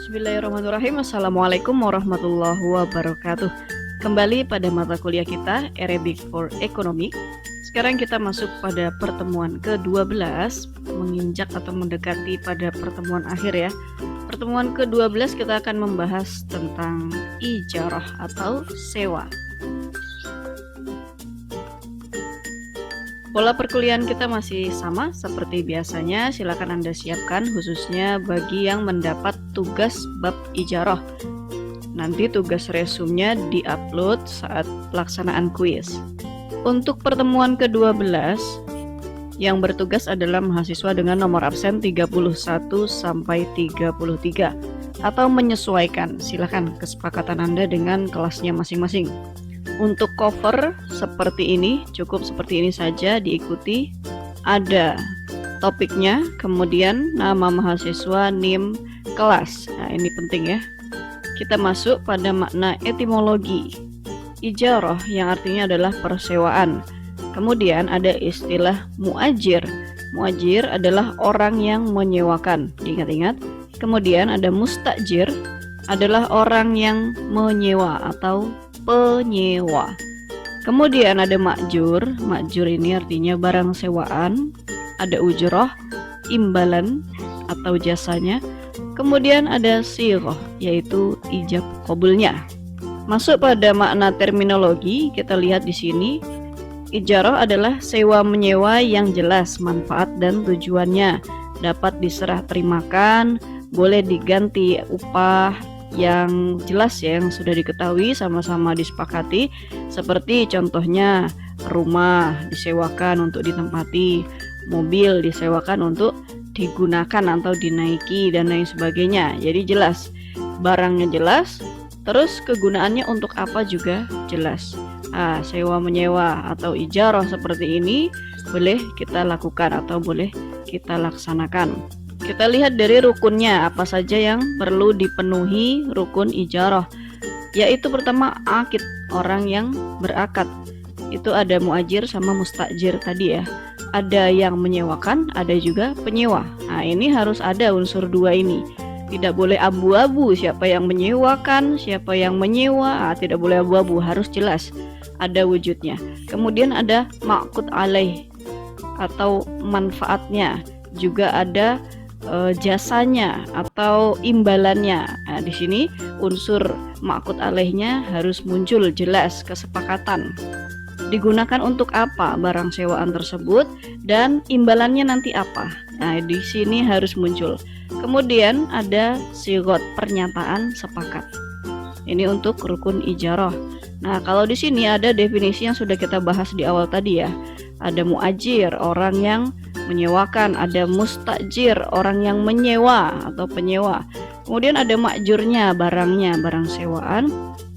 Bismillahirrahmanirrahim. Assalamualaikum warahmatullahi wabarakatuh. Kembali pada mata kuliah kita, Arabic for Economic. Sekarang kita masuk pada pertemuan ke-12, menginjak atau mendekati pada pertemuan akhir ya. Pertemuan ke-12 kita akan membahas tentang ijarah atau sewa. Pola perkuliahan kita masih sama seperti biasanya. Silakan Anda siapkan khususnya bagi yang mendapat tugas bab ijarah. Nanti tugas resumnya diupload saat pelaksanaan kuis. Untuk pertemuan ke-12 yang bertugas adalah mahasiswa dengan nomor absen 31 sampai 33 atau menyesuaikan. Silakan kesepakatan Anda dengan kelasnya masing-masing. Untuk cover seperti ini, cukup seperti ini saja diikuti. Ada topiknya, kemudian nama mahasiswa, NIM, kelas. Nah, ini penting ya. Kita masuk pada makna etimologi. Ijarah yang artinya adalah persewaan. Kemudian ada istilah muajir. Muajir adalah orang yang menyewakan. Diingat-ingat. Kemudian ada mustajir, adalah orang yang menyewa atau penyewa. Kemudian ada makjur. Makjur ini artinya barang sewaan. Ada ujroh, imbalan atau jasanya. Kemudian ada sighah, yaitu ijab qabulnya. Masuk pada makna terminologi, kita lihat di sini. Ijarah adalah sewa menyewa yang jelas manfaat dan tujuannya, dapat diserah terimakan, boleh diganti upah yang jelas ya, yang sudah diketahui sama-sama disepakati, seperti contohnya rumah disewakan untuk ditempati, mobil disewakan untuk digunakan atau dinaiki dan lain sebagainya. Jadi jelas, barangnya jelas, terus kegunaannya untuk apa juga jelas. Sewa menyewa atau ijarah seperti ini boleh kita lakukan atau boleh kita laksanakan. Kita lihat dari rukunnya, apa saja yang perlu dipenuhi rukun ijarah. Yaitu pertama akid, orang yang berakad. Itu ada muajir sama mustajir tadi ya. Ada yang menyewakan, ada juga penyewa. Nah, ini harus ada unsur dua ini. Tidak boleh abu-abu siapa yang menyewakan, siapa yang menyewa. Tidak boleh abu-abu, harus jelas ada wujudnya. Kemudian ada ma'qud alaih atau manfaatnya. Juga ada jasanya atau imbalannya. Nah, di sini unsur ma'qud alaihnya harus muncul jelas, kesepakatan. Digunakan untuk apa barang sewaan tersebut dan imbalannya nanti apa. Nah, di sini harus muncul. Kemudian ada sighot, pernyataan sepakat. Ini untuk rukun ijarah. Nah, kalau di sini ada definisi yang sudah kita bahas di awal tadi ya. Ada muajir, orang yang menyewakan, ada mustajir, orang yang menyewa atau penyewa. Kemudian ada makjurnya, barangnya, barang sewaan,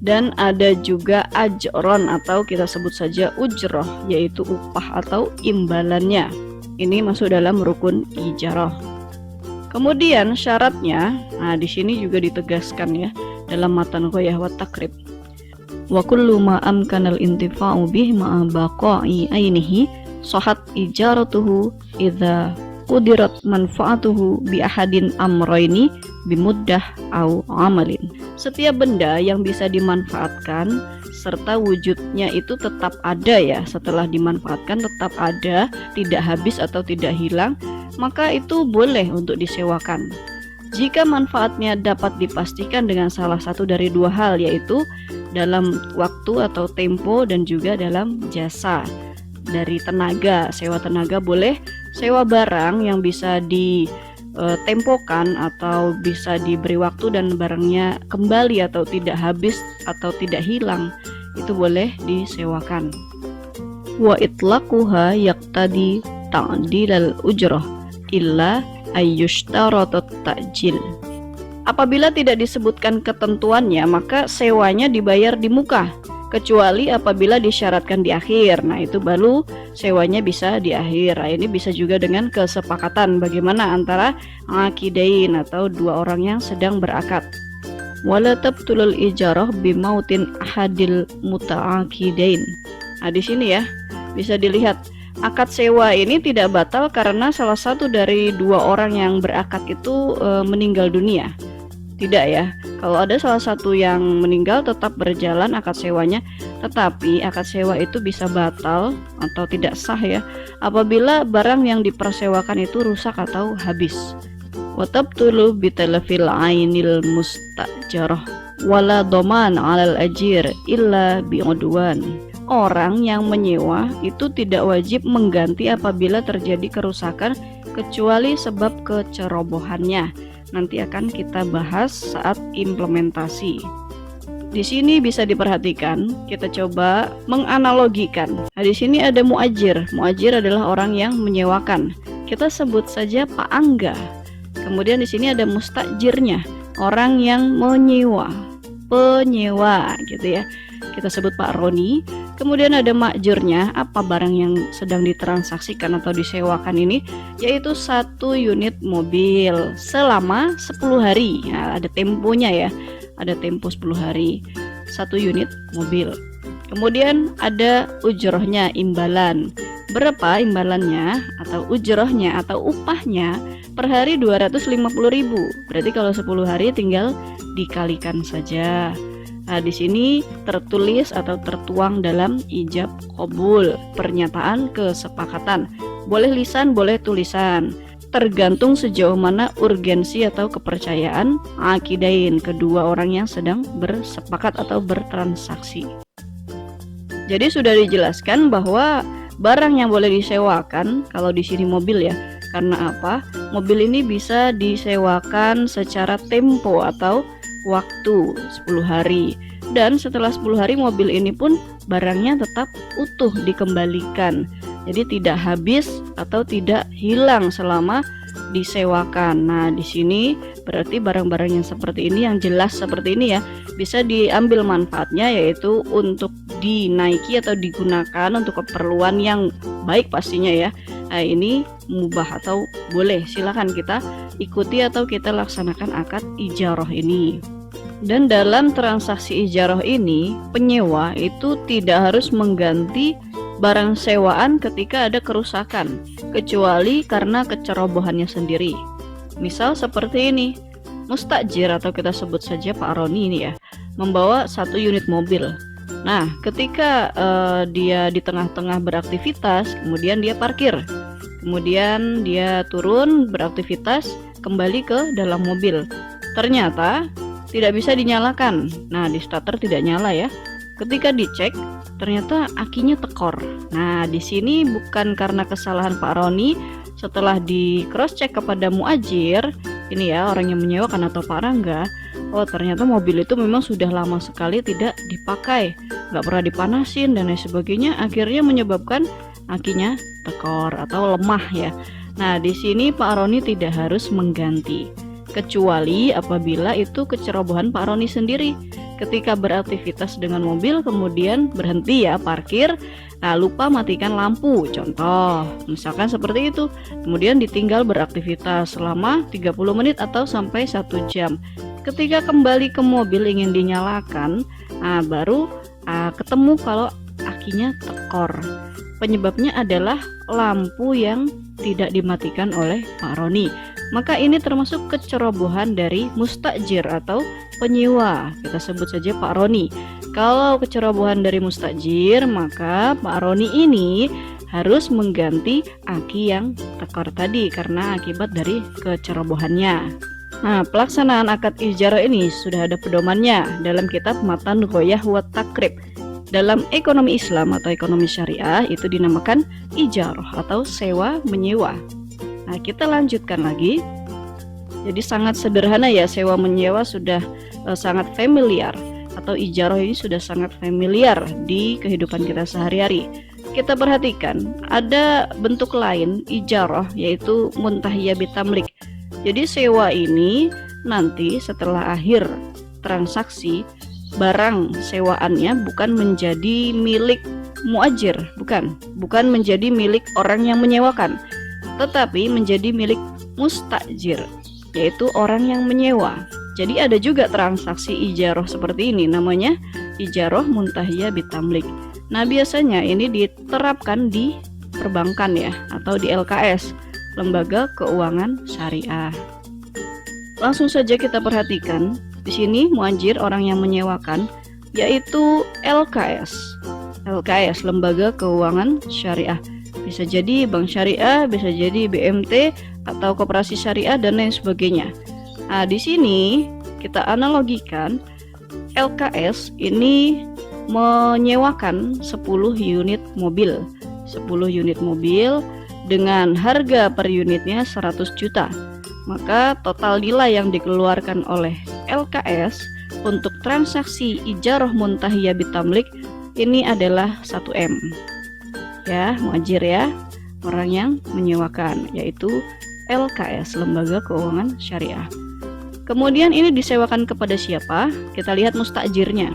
dan ada juga ajron atau kita sebut saja ujroh, yaitu upah atau imbalannya. Ini masuk dalam rukun ijarah. Kemudian syaratnya, nah di sini juga ditegaskan ya dalam matan ghayah wa takrib. Wa kullu ma amkanal intifa'u bih ma'a baqa'i ainihi sahat ijaratuhu idza qudirat manfaatuhu bi ahadin amrayni bimuddah au amalin. Setiap benda yang bisa dimanfaatkan serta wujudnya itu tetap ada ya, setelah dimanfaatkan tetap ada, tidak habis atau tidak hilang, maka itu boleh untuk disewakan. Jika manfaatnya dapat dipastikan dengan salah satu dari dua hal, yaitu dalam waktu atau tempo dan juga dalam jasa. Dari tenaga, sewa tenaga boleh, sewa barang yang bisa ditempokan atau bisa diberi waktu dan barangnya kembali atau tidak habis atau tidak hilang, itu boleh disewakan. Wa itlaquha yaqtadi ta'dilal ujrah illa ayyushtarat ta'jil. Apabila tidak disebutkan ketentuannya, maka sewanya dibayar di muka, kecuali apabila disyaratkan di akhir. Nah, itu baru sewanya bisa di akhir. Nah, ini bisa juga dengan kesepakatan bagaimana antara aqidain atau dua orang yang sedang berakad. Wala tabtulul ijarah bimautin ahadil muta'aqidain. Nah, di sini ya bisa dilihat akad sewa ini tidak batal karena salah satu dari dua orang yang berakad itu meninggal dunia. Tidak ya. Kalau ada salah satu yang meninggal tetap berjalan akad sewanya, tetapi akad sewa itu bisa batal atau tidak sah ya apabila barang yang dipersewakan itu rusak atau habis. Wa tabtulu bitalafil ainil mustajarah wala dhaman 'alal ajir illa bi'udwan. Orang yang menyewa itu tidak wajib mengganti apabila terjadi kerusakan kecuali sebab kecerobohannya. Nanti akan kita bahas saat implementasi. Di sini bisa diperhatikan, kita coba menganalogikan. Nah, di sini ada muajir. Muajir adalah orang yang menyewakan. Kita sebut saja Pak Angga. Kemudian di sini ada mustajirnya, orang yang menyewa, penyewa gitu ya. Kita sebut Pak Roni. Kemudian ada makjurnya, apa barang yang sedang ditransaksikan atau disewakan ini, yaitu 1 unit mobil selama 10 hari. Nah, ada temponya ya, ada tempo 10 hari, 1 unit mobil. Kemudian ada ujrohnya, imbalan. Berapa imbalannya atau ujrohnya atau upahnya? Per hari 250.000. Berarti kalau 10 hari tinggal dikalikan saja. Nah, di sini tertulis atau tertuang dalam ijab qabul, pernyataan kesepakatan. Boleh lisan, boleh tulisan. Tergantung sejauh mana urgensi atau kepercayaan akidain kedua orang yang sedang bersepakat atau bertransaksi. Jadi sudah dijelaskan bahwa barang yang boleh disewakan, kalau di sini mobil ya. Karena apa? Mobil ini bisa disewakan secara tempo atau waktu 10 hari, dan setelah 10 hari mobil ini pun barangnya tetap utuh dikembalikan, jadi tidak habis atau tidak hilang selama disewakan. Nah, di sini berarti barang-barang yang seperti ini, yang jelas seperti ini ya, bisa diambil manfaatnya, yaitu untuk dinaiki atau digunakan untuk keperluan yang baik pastinya ya. Nah, ini mubah atau boleh, silakan kita ikuti atau kita laksanakan akad ijarah ini. Dan dalam transaksi ijarah ini, penyewa itu tidak harus mengganti barang sewaan ketika ada kerusakan, kecuali karena kecerobohannya sendiri. Misal seperti ini, mustajir atau kita sebut saja Pak Roni ini ya, membawa 1 unit mobil. Nah, ketika dia di tengah-tengah beraktivitas, kemudian dia parkir, kemudian dia turun beraktivitas, kembali ke dalam mobil. Ternyata tidak bisa dinyalakan. Nah, di starter tidak nyala ya. Ketika dicek, ternyata akinya tekor. Nah, di sini bukan karena kesalahan Pak Roni. Setelah di cross check kepada muajir, ini ya orang yang menyewakan atau Pak Rangga, oh ternyata mobil itu memang sudah lama sekali tidak dipakai, nggak pernah dipanasin dan lain sebagainya, akhirnya menyebabkan akinya tekor atau lemah ya. Nah, di sini Pak Roni tidak harus mengganti, kecuali apabila itu kecerobohan Pak Roni sendiri. Ketika beraktivitas dengan mobil kemudian berhenti ya, parkir, nah lupa matikan lampu, contoh misalkan seperti itu, kemudian ditinggal beraktivitas selama 30 menit atau sampai 1 jam. Ketika kembali ke mobil ingin dinyalakan, nah baru ketemu kalau akinya tekor. Penyebabnya adalah lampu yang tidak dimatikan oleh Pak Roni. Maka ini termasuk kecerobohan dari mustajir atau penyewa. Kita sebut saja Pak Roni. Kalau kecerobohan dari mustajir, maka Pak Roni ini harus mengganti aki yang tekor tadi karena akibat dari kecerobohannya. Nah, pelaksanaan akad ijarah ini sudah ada pedomannya dalam kitab Matan Ghoyah wa Takrib. Dalam ekonomi Islam atau ekonomi syariah itu dinamakan ijarah atau sewa menyewa. Nah, kita lanjutkan lagi. Jadi sangat sederhana ya, sewa menyewa sudah sangat familiar, atau ijarah ini sudah sangat familiar di kehidupan kita sehari-hari. Kita perhatikan ada bentuk lain ijarah, yaitu muntahiyah bitamlik. Jadi sewa ini nanti setelah akhir transaksi, barang sewaannya bukan menjadi milik muajir, bukan menjadi milik orang yang menyewakan, tetapi menjadi milik mustajir, yaitu orang yang menyewa. Jadi ada juga transaksi ijarah seperti ini, namanya ijarah muntahiyah bitamlik. Nah, biasanya ini diterapkan di perbankan ya, atau di LKS, Lembaga Keuangan Syariah. Langsung saja kita perhatikan di sini muajir orang yang menyewakan yaitu LKS. LKS, Lembaga Keuangan Syariah. Bisa jadi bank syariah, bisa jadi BMT atau koperasi syariah dan lain sebagainya. Nah, di sini kita analogikan LKS ini menyewakan 10 unit mobil. 10 unit mobil dengan harga per unitnya 100 juta. Maka total nilai yang dikeluarkan oleh LKS untuk transaksi ijarah muntahiyah bitamlik ini adalah 1M. Ya, muajir ya, orang yang menyewakan, yaitu LKS, Lembaga Keuangan Syariah. Kemudian ini disewakan kepada siapa? Kita lihat mustajirnya.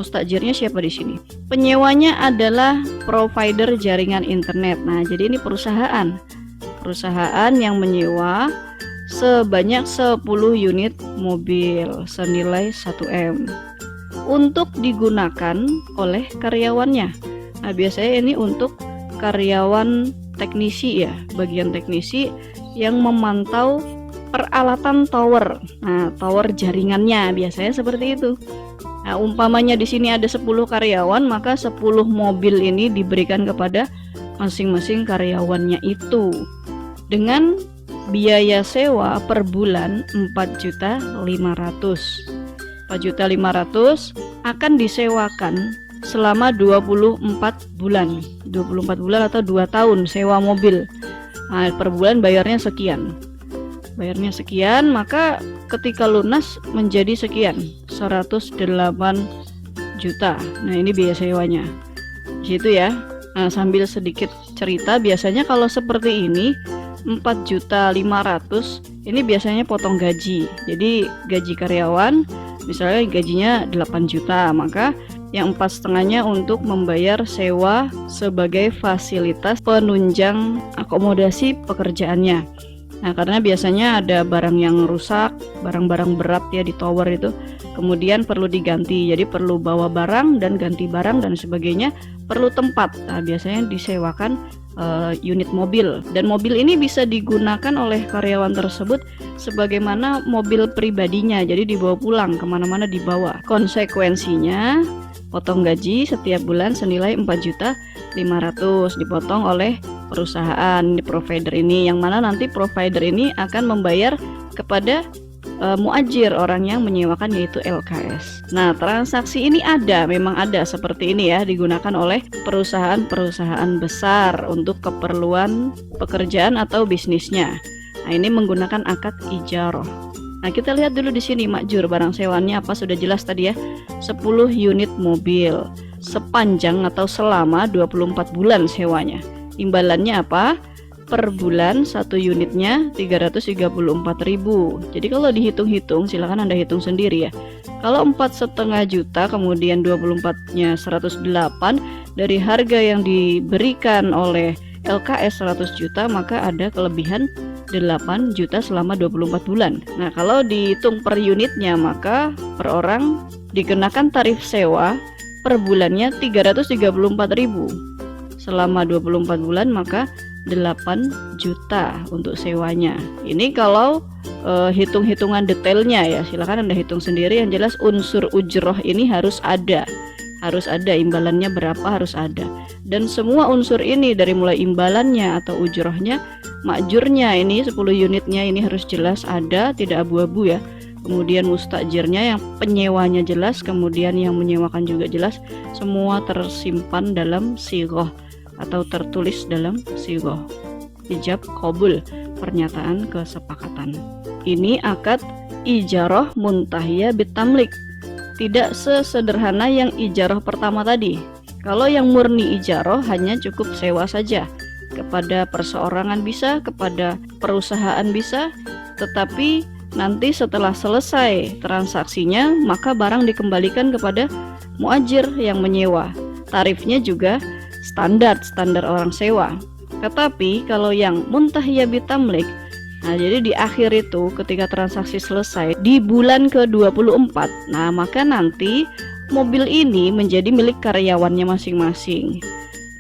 Mustajirnya siapa di sini? Penyewanya adalah provider jaringan internet. Nah, jadi ini perusahaan yang menyewa sebanyak 10 unit mobil senilai 1M untuk digunakan oleh karyawannya. Nah, biasanya ini untuk karyawan teknisi ya, bagian teknisi yang memantau peralatan tower. Nah, tower jaringannya biasanya seperti itu. Nah, umpamanya di sini ada 10 karyawan, maka 10 mobil ini diberikan kepada masing-masing karyawannya itu dengan biaya sewa per bulan 4.500.000. 4.500.000 akan disewakan selama 24 bulan. 24 bulan atau 2 tahun sewa mobil. Nah, per bulan bayarnya sekian. Maka ketika lunas menjadi sekian, 108 juta. Nah, ini biaya sewanya. Di situ ya. Nah, sambil sedikit cerita, biasanya kalau seperti ini 4.500.000 ini biasanya potong gaji. Jadi gaji karyawan misalnya gajinya 8 juta, maka yang 4,5-nya untuk membayar sewa sebagai fasilitas penunjang akomodasi pekerjaannya. Nah, karena biasanya ada barang yang rusak, barang-barang berat ya di tower itu, kemudian perlu diganti. Jadi perlu bawa barang dan ganti barang dan sebagainya, perlu tempat. Nah, biasanya disewakan unit mobil, dan mobil ini bisa digunakan oleh karyawan tersebut sebagaimana mobil pribadinya. Jadi dibawa pulang kemana-mana dibawa. Konsekuensinya potong gaji setiap bulan senilai 4.500.000 dipotong oleh perusahaan provider ini, yang mana nanti provider ini akan membayar kepada muajir, orang yang menyewakan, yaitu LKS. Nah, transaksi ini memang ada seperti ini ya, digunakan oleh perusahaan-perusahaan besar untuk keperluan pekerjaan atau bisnisnya. Nah, ini menggunakan akad ijarah. Nah, kita lihat dulu di sini makjur, barang sewaannya apa, sudah jelas tadi ya, 10 unit mobil sepanjang atau selama 24 bulan sewanya. Imbalannya apa? Per bulan 1 unitnya 334.000. Jadi kalau dihitung-hitung, silakan Anda hitung sendiri ya. Kalau 4,5 juta kemudian 24-nya 108, dari harga yang diberikan oleh LKS 100 juta, maka ada kelebihan 8 juta selama 24 bulan. Nah, kalau dihitung per unitnya, maka per orang dikenakan tarif sewa per bulannya 334.000. Selama 24 bulan maka 8 juta untuk sewanya. Ini kalau hitung-hitungan detailnya ya, silakan Anda hitung sendiri. Yang jelas unsur ujroh ini harus ada, imbalannya berapa harus ada, dan semua unsur ini dari mulai imbalannya atau ujrohnya, makjurnya ini 10 unitnya ini harus jelas ada, tidak abu-abu ya. Kemudian mustajirnya, yang penyewanya jelas, kemudian yang menyewakan juga jelas, semua tersimpan dalam sighah atau tertulis dalam sighah ijab qabul, pernyataan kesepakatan. Ini akad ijarah muntahiyah bitamlik. Tidak sesederhana yang ijarah pertama tadi. Kalau yang murni ijarah hanya cukup sewa saja, kepada perseorangan bisa, kepada perusahaan bisa, tetapi nanti setelah selesai transaksinya maka barang dikembalikan kepada muajir yang menyewa. Tarifnya juga standar orang sewa. Tetapi kalau yang muntahiyah bitamlik, nah jadi di akhir itu ketika transaksi selesai di bulan ke-24, nah maka nanti mobil ini menjadi milik karyawannya masing-masing.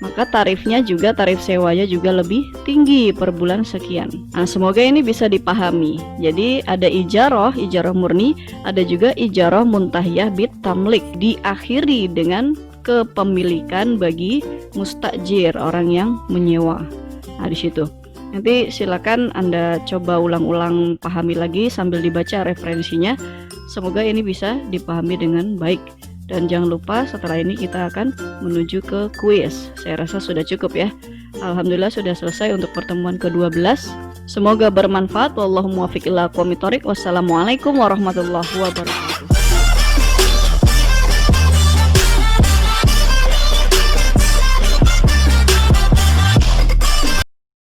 maka tarifnya juga, tarif sewanya juga lebih tinggi per bulan sekian. Nah, semoga ini bisa dipahami. Jadi ada ijarah murni, ada juga ijarah muntahiyah bit tamlik, diakhiri dengan kepemilikan bagi mustajir, orang yang menyewa. Nah, di situ. Nanti silakan Anda coba ulang-ulang pahami lagi sambil dibaca referensinya. Semoga ini bisa dipahami dengan baik. Dan jangan lupa setelah ini kita akan menuju ke kuis. Saya rasa sudah cukup ya. Alhamdulillah sudah selesai untuk pertemuan ke-12. Semoga bermanfaat. Wallahu muwaffiq ila aqwamit thoriq. Wassalamualaikum warahmatullahi wabarakatuh.